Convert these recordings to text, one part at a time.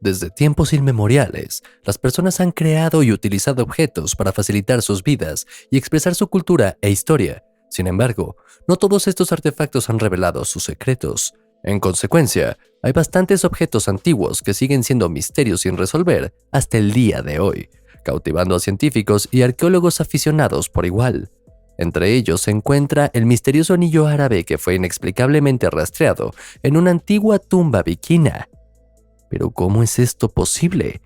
Desde tiempos inmemoriales, las personas han creado y utilizado objetos para facilitar sus vidas y expresar su cultura e historia. Sin embargo, no todos estos artefactos han revelado sus secretos. En consecuencia, hay bastantes objetos antiguos que siguen siendo misterios sin resolver hasta el día de hoy, cautivando a científicos y arqueólogos aficionados por igual. Entre ellos se encuentra el misterioso anillo árabe que fue inexplicablemente rastreado en una antigua tumba vikinga. Pero ¿cómo es esto posible?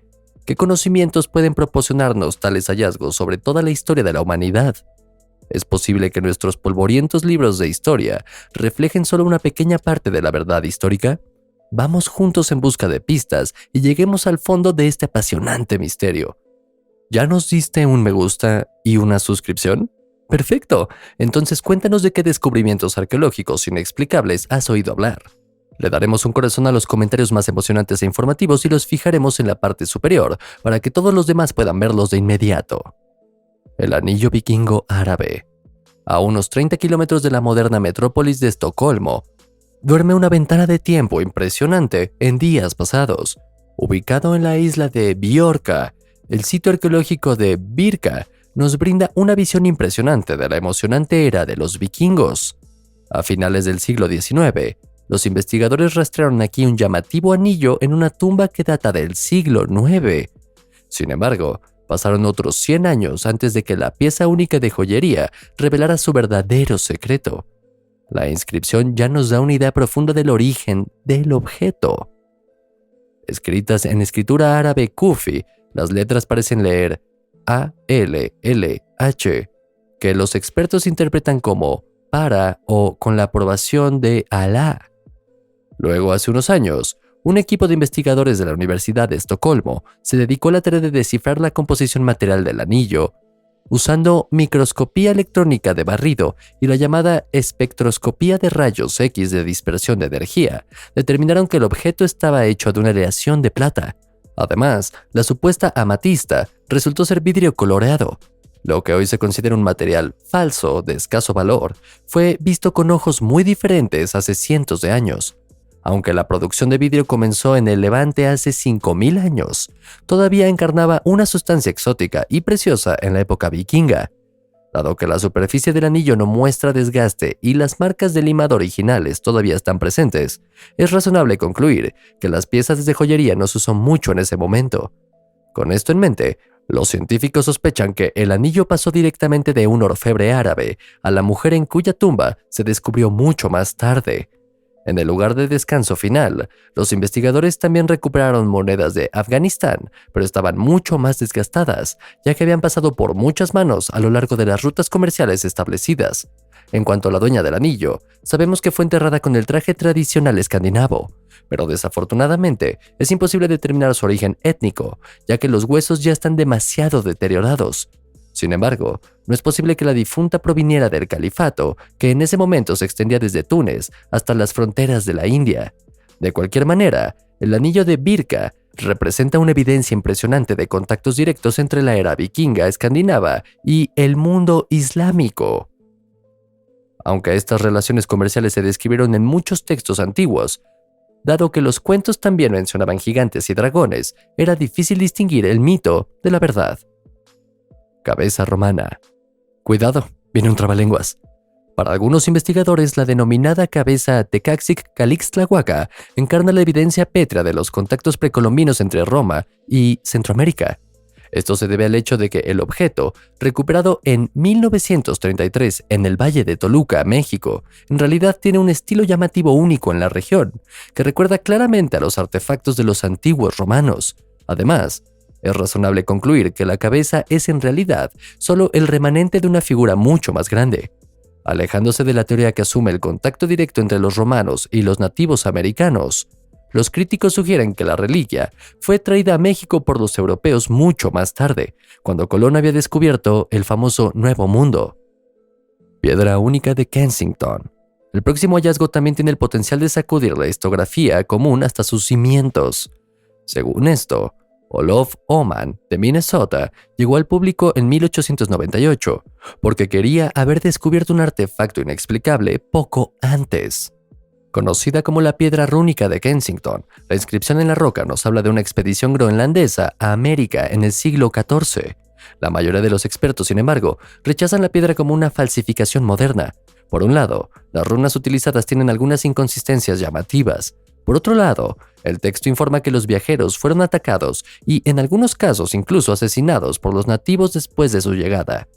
¿Qué conocimientos pueden proporcionarnos tales hallazgos sobre toda la historia de la humanidad? ¿Es posible que nuestros polvorientos libros de historia reflejen solo una pequeña parte de la verdad histórica? Vamos juntos en busca de pistas y lleguemos al fondo de este apasionante misterio. ¿Ya nos diste un me gusta y una suscripción? Perfecto, entonces cuéntanos de qué descubrimientos arqueológicos inexplicables has oído hablar. Le daremos un corazón a los comentarios más emocionantes e informativos y los fijaremos en la parte superior para que todos los demás puedan verlos de inmediato. El anillo vikingo árabe. A unos 30 kilómetros de la moderna metrópolis de Estocolmo, duerme una ventana de tiempo impresionante en días pasados. Ubicado en la isla de Biorka, el sitio arqueológico de Birka nos brinda una visión impresionante de la emocionante era de los vikingos. A finales del siglo XIX, los investigadores rastrearon aquí un llamativo anillo en una tumba que data del siglo IX. Sin embargo, pasaron otros 100 años antes de que la pieza única de joyería revelara su verdadero secreto. La inscripción ya nos da una idea profunda del origen del objeto. Escritas en escritura árabe kufi, las letras parecen leer A-L-L-H, que los expertos interpretan como para o con la aprobación de Alá. Luego, hace unos años, un equipo de investigadores de la Universidad de Estocolmo se dedicó a la tarea de descifrar la composición material del anillo. Usando microscopía electrónica de barrido y la llamada espectroscopía de rayos X de dispersión de energía, determinaron que el objeto estaba hecho de una aleación de plata. Además, la supuesta amatista resultó ser vidrio coloreado. Lo que hoy se considera un material falso de escaso valor, fue visto con ojos muy diferentes hace cientos de años. Aunque la producción de vidrio comenzó en el Levante hace 5000 años, todavía encarnaba una sustancia exótica y preciosa en la época vikinga. Dado que la superficie del anillo no muestra desgaste y las marcas de limado originales todavía están presentes, es razonable concluir que las piezas de joyería no se usó mucho en ese momento. Con esto en mente, los científicos sospechan que el anillo pasó directamente de un orfebre árabe a la mujer en cuya tumba se descubrió mucho más tarde. En el lugar de descanso final, los investigadores también recuperaron monedas de Afganistán, pero estaban mucho más desgastadas, ya que habían pasado por muchas manos a lo largo de las rutas comerciales establecidas. En cuanto a la dueña del anillo, sabemos que fue enterrada con el traje tradicional escandinavo, pero desafortunadamente es imposible determinar su origen étnico, ya que los huesos ya están demasiado deteriorados. Sin embargo, no es posible que la difunta proviniera del califato, que en ese momento se extendía desde Túnez hasta las fronteras de la India. De cualquier manera, el anillo de Birka representa una evidencia impresionante de contactos directos entre la era vikinga escandinava y el mundo islámico. Aunque estas relaciones comerciales se describieron en muchos textos antiguos, dado que los cuentos también mencionaban gigantes y dragones, era difícil distinguir el mito de la verdad. Cabeza romana. Cuidado, viene un trabalenguas. Para algunos investigadores, la denominada cabeza Tecaxic-Calixtlahuaca encarna la evidencia pétrea de los contactos precolombinos entre Roma y Centroamérica. Esto se debe al hecho de que el objeto, recuperado en 1933 en el Valle de Toluca, México, en realidad tiene un estilo llamativo único en la región, que recuerda claramente a los artefactos de los antiguos romanos. Además, es razonable concluir que la cabeza es en realidad solo el remanente de una figura mucho más grande. Alejándose de la teoría que asume el contacto directo entre los romanos y los nativos americanos, los críticos sugieren que la reliquia fue traída a México por los europeos mucho más tarde, cuando Colón había descubierto el famoso Nuevo Mundo. Piedra única de Kensington. El próximo hallazgo también tiene el potencial de sacudir la historiografía común hasta sus cimientos. Según esto, Olof Oman, de Minnesota, llegó al público en 1898, porque quería haber descubierto un artefacto inexplicable poco antes. Conocida como la piedra rúnica de Kensington, la inscripción en la roca nos habla de una expedición groenlandesa a América en el siglo XIV. La mayoría de los expertos, sin embargo, rechazan la piedra como una falsificación moderna. Por un lado, las runas utilizadas tienen algunas inconsistencias llamativas. Por otro lado, el texto informa que los viajeros fueron atacados y, en algunos casos, incluso asesinados por los nativos después de su llegada.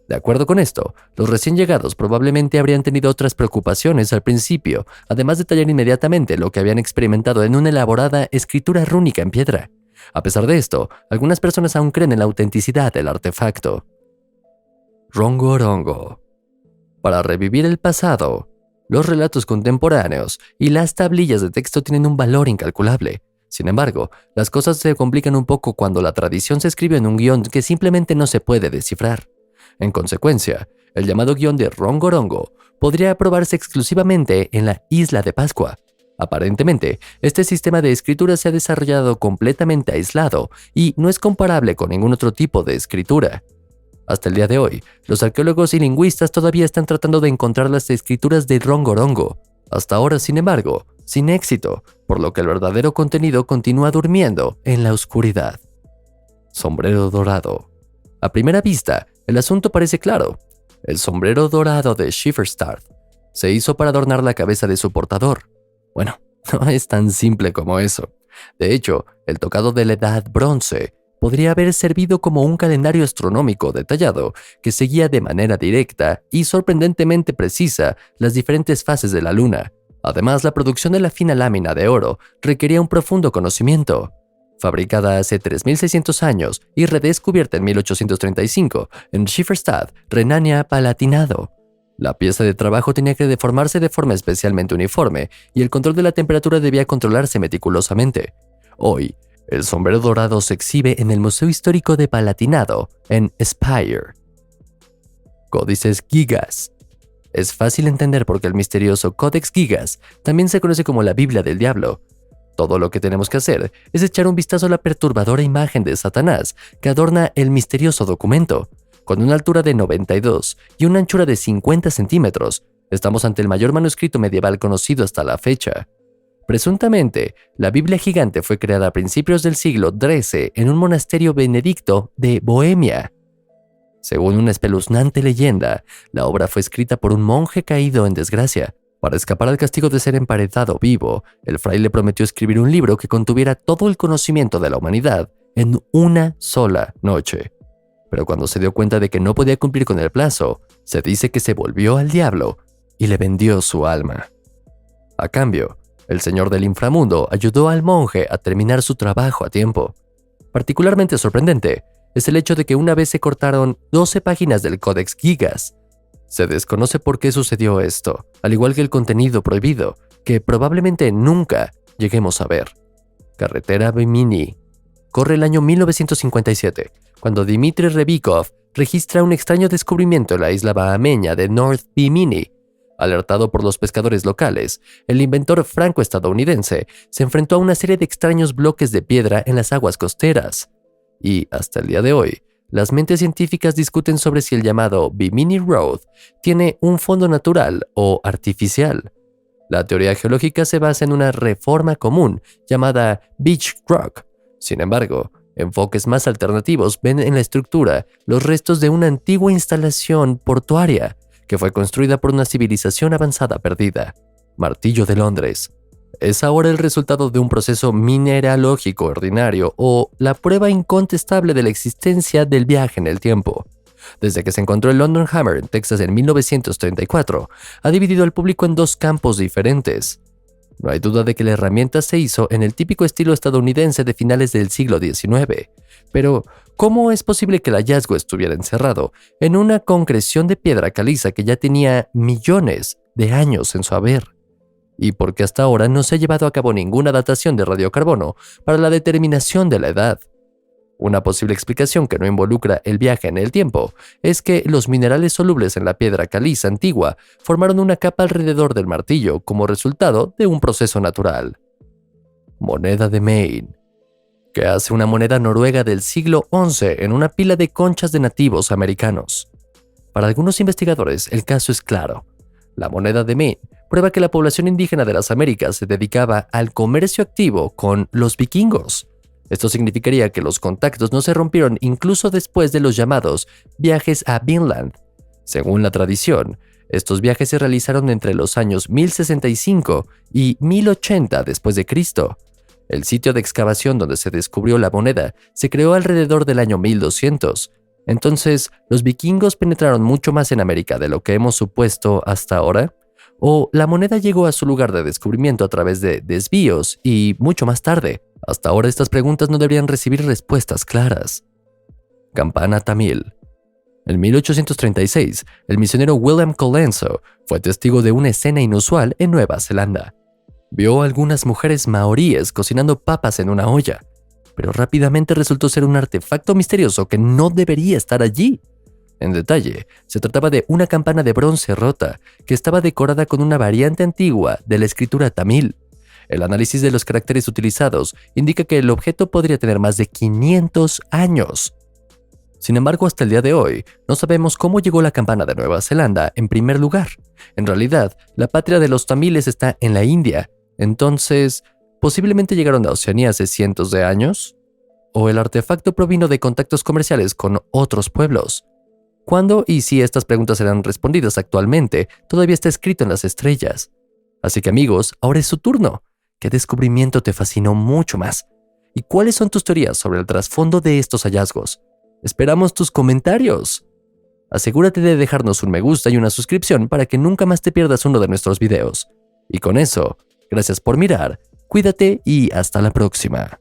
De acuerdo con esto, los recién llegados probablemente habrían tenido otras preocupaciones al principio, además de detallar inmediatamente lo que habían experimentado en una elaborada escritura rúnica en piedra. A pesar de esto, algunas personas aún creen en la autenticidad del artefacto. Rongorongo. Para revivir el pasado, los relatos contemporáneos y las tablillas de texto tienen un valor incalculable. Sin embargo, las cosas se complican un poco cuando la tradición se escribe en un guión que simplemente no se puede descifrar. En consecuencia, el llamado guión de Rongorongo podría probarse exclusivamente en la Isla de Pascua. Aparentemente, este sistema de escritura se ha desarrollado completamente aislado y no es comparable con ningún otro tipo de escritura. Hasta el día de hoy, los arqueólogos y lingüistas todavía están tratando de encontrar las escrituras de Rongorongo. Hasta ahora, sin embargo, sin éxito, por lo que el verdadero contenido continúa durmiendo en la oscuridad. Sombrero dorado. A primera vista, el asunto parece claro. El sombrero dorado de Schifferstad se hizo para adornar la cabeza de su portador. Bueno, no es tan simple como eso. De hecho, el tocado de la Edad Bronce podría haber servido como un calendario astronómico detallado que seguía de manera directa y sorprendentemente precisa las diferentes fases de la luna. Además, la producción de la fina lámina de oro requería un profundo conocimiento. Fabricada hace 3.600 años y redescubierta en 1835 en Schifferstad, Renania-Palatinado. La pieza de trabajo tenía que deformarse de forma especialmente uniforme y el control de la temperatura debía controlarse meticulosamente. Hoy, el sombrero dorado se exhibe en el Museo Histórico de Palatinado, en Speyer. Códices Gigas. Es fácil entender por qué el misterioso Codex Gigas también se conoce como la Biblia del Diablo. Todo lo que tenemos que hacer es echar un vistazo a la perturbadora imagen de Satanás que adorna el misterioso documento. Con una altura de 92 y una anchura de 50 centímetros, estamos ante el mayor manuscrito medieval conocido hasta la fecha. Presuntamente, la Biblia gigante fue creada a principios del siglo XIII en un monasterio benedicto de Bohemia. Según una espeluznante leyenda, la obra fue escrita por un monje caído en desgracia. Para escapar al castigo de ser emparedado vivo, el fraile prometió escribir un libro que contuviera todo el conocimiento de la humanidad en una sola noche. Pero cuando se dio cuenta de que no podía cumplir con el plazo, se dice que se volvió al diablo y le vendió su alma. A cambio, el señor del inframundo ayudó al monje a terminar su trabajo a tiempo. Particularmente sorprendente es el hecho de que una vez se cortaron 12 páginas del Codex Gigas. Se desconoce por qué sucedió esto, al igual que el contenido prohibido, que probablemente nunca lleguemos a ver. Carretera Bimini. Corre el año 1957, cuando Dmitry Rebikov registra un extraño descubrimiento en la isla bahameña de North Bimini. Alertado por los pescadores locales, el inventor franco-estadounidense se enfrentó a una serie de extraños bloques de piedra en las aguas costeras. Y, hasta el día de hoy, las mentes científicas discuten sobre si el llamado Bimini Road tiene un fondo natural o artificial. La teoría geológica se basa en una reforma común llamada Beach Rock. Sin embargo, enfoques más alternativos ven en la estructura los restos de una antigua instalación portuaria que fue construida por una civilización avanzada perdida. Martillo de Londres. Es ahora el resultado de un proceso mineralógico ordinario o la prueba incontestable de la existencia del viaje en el tiempo. Desde que se encontró el London Hammer en Texas en 1934, ha dividido al público en dos campos diferentes. No hay duda de que la herramienta se hizo en el típico estilo estadounidense de finales del siglo XIX. Pero, ¿cómo es posible que el hallazgo estuviera encerrado en una concreción de piedra caliza que ya tenía millones de años en su haber? Y por qué hasta ahora no se ha llevado a cabo ninguna datación de radiocarbono para la determinación de la edad. Una posible explicación que no involucra el viaje en el tiempo es que los minerales solubles en la piedra caliza antigua formaron una capa alrededor del martillo como resultado de un proceso natural. Moneda de Maine. ¿Qué hace una moneda noruega del siglo XI en una pila de conchas de nativos americanos? Para algunos investigadores, el caso es claro. La moneda de Maine prueba que la población indígena de las Américas se dedicaba al comercio activo con los vikingos. Esto significaría que los contactos no se rompieron incluso después de los llamados viajes a Vinland. Según la tradición, estos viajes se realizaron entre los años 1065 y 1080 después de Cristo. El sitio de excavación donde se descubrió la moneda se creó alrededor del año 1200. Entonces, ¿los vikingos penetraron mucho más en América de lo que hemos supuesto hasta ahora? ¿O la moneda llegó a su lugar de descubrimiento a través de desvíos y mucho más tarde? Hasta ahora estas preguntas no deberían recibir respuestas claras. Campana tamil. En 1836, el misionero William Colenso fue testigo de una escena inusual en Nueva Zelanda. Vio a algunas mujeres maoríes cocinando papas en una olla, pero rápidamente resultó ser un artefacto misterioso que no debería estar allí. En detalle, se trataba de una campana de bronce rota que estaba decorada con una variante antigua de la escritura tamil. El análisis de los caracteres utilizados indica que el objeto podría tener más de 500 años. Sin embargo, hasta el día de hoy, no sabemos cómo llegó la campana de Nueva Zelanda en primer lugar. En realidad, la patria de los tamiles está en la India. Entonces, ¿posiblemente llegaron a Oceanía hace cientos de años? ¿O el artefacto provino de contactos comerciales con otros pueblos? ¿Cuándo y si estas preguntas serán respondidas actualmente todavía está escrito en las estrellas? Así que amigos, ahora es su turno. ¿Qué descubrimiento te fascinó mucho más? ¿Y cuáles son tus teorías sobre el trasfondo de estos hallazgos? Esperamos tus comentarios. Asegúrate de dejarnos un me gusta y una suscripción para que nunca más te pierdas uno de nuestros videos. Y con eso, gracias por mirar, cuídate y hasta la próxima.